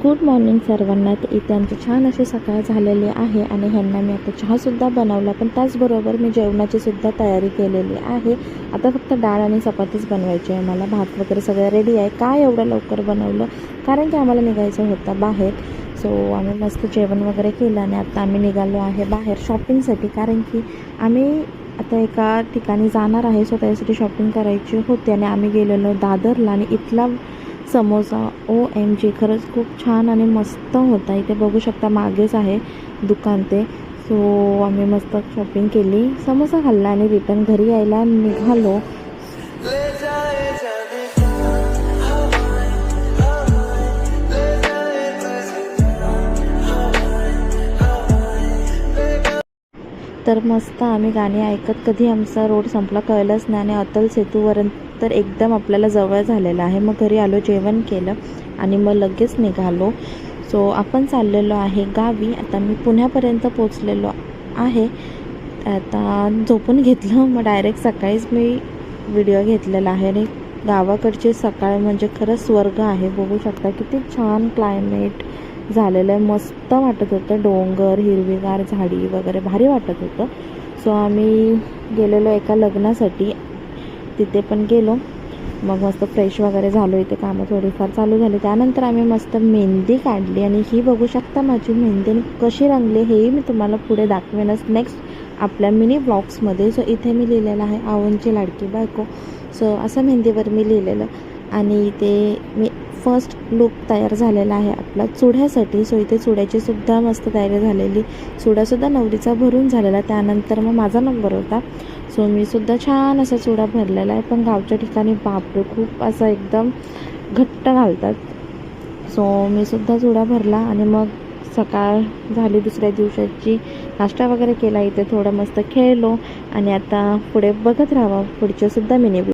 Good morning सर्वांना. तर इथे आमची छान अशी सकाळ झालेली आहे आणि ह्यांना मी आता चहासुद्धा बनवला, पण त्याचबरोबर मी जेवणाचीसुद्धा तयारी केलेली आहे. आता फक्त डाळ आणि चपातीच बनवायची आहे मला. भात वगैरे सगळं रेडी आहे. काय एवढं लवकर बनवलं, कारण की आम्हाला निघायचं होतं बाहेर. सो आम्ही मस्त जेवण वगैरे केलं आणि आता आम्ही निघालो आहे बाहेर शॉपिंगसाठी, कारण की आम्ही आता एका ठिकाणी जाणार आहे. सो त्यासाठी शॉपिंग करायची होती आणि आम्ही गेलेलो दादरला आणि इथला समोसा OMG खरंच खूप छान आणि मस्त होता. इथे बघू शकता मागेच आहे दुकान ते. सो आम्ही मस्त शॉपिंग केली, समोसा खाल्ला आणि रिटर्न घरी यायला निघालो. तर मस्त आम्ही गाणी ऐकत कधी आमचा रोड संपला कळलंच नाही आणि अटल सेतूवरून तर एकदम आपल्याला जवळ झालेलं आहे. मग घरी आलो, जेवण केलं आणि मग लगेच निघालो. सो आपण चाललेलो आहे गावी. आता मी पुण्यापर्यंत पोचलेलो आहे. आता झोपून घेतलं, मग डायरेक्ट सकाळीच मी व्हिडिओ घेतलेला आहे. आणि गावाकडची सकाळ म्हणजे खरंच स्वर्ग आहे. बघू शकता किती छान क्लायमेट झालेलं आहे. मस्त वाटत होतं, डोंगर, हिरवीगार झाडी वगैरे भारी वाटत होतं. सो आम्ही गेलेलो एका लग्नासाठी, तिथे पण गेलो. मग मस्त फ्रेश वगैरे झालो. इथे कामं थोडीफार चालू झाली. त्यानंतर आम्ही मस्त मेहंदी काढली आणि ही बघू शकता माझी मेहंदी कशी रंगली, हेही मी तुम्हाला पुढे दाखवेनच नेक्स्ट आपल्या मिनी ब्लॉग्समध्ये. सो इथे मी लिहिलेलं आहे आवनची लाडकी बायको. सो असं मेहंदीवर मी लिहिलेलं आणि इथे मी फर्स्ट लुक तयार झालेला आहे आपला चुड्यासाठी. सो इथे चुड्याची सुद्धा मस्त तयारी झालेली. चुडासुद्धा नवरीचा भरून झालेला. त्यानंतर मग माझा नंबर होता. सो मी सुद्धा छान असा चुडा भरलेला आहे. पण गावच्या ठिकाणी बापरे खूप असा एकदम घट्ट घालतात. सो मी सुद्धा चुडा भरला आणि मग सकाळ झाली दुसऱ्या दिवसाची. नाश्ता वगैरे केला, इथे थोडं मस्त खेळलो आणि आता पुढे बघत राहावं पुढचे सुद्धा मिनी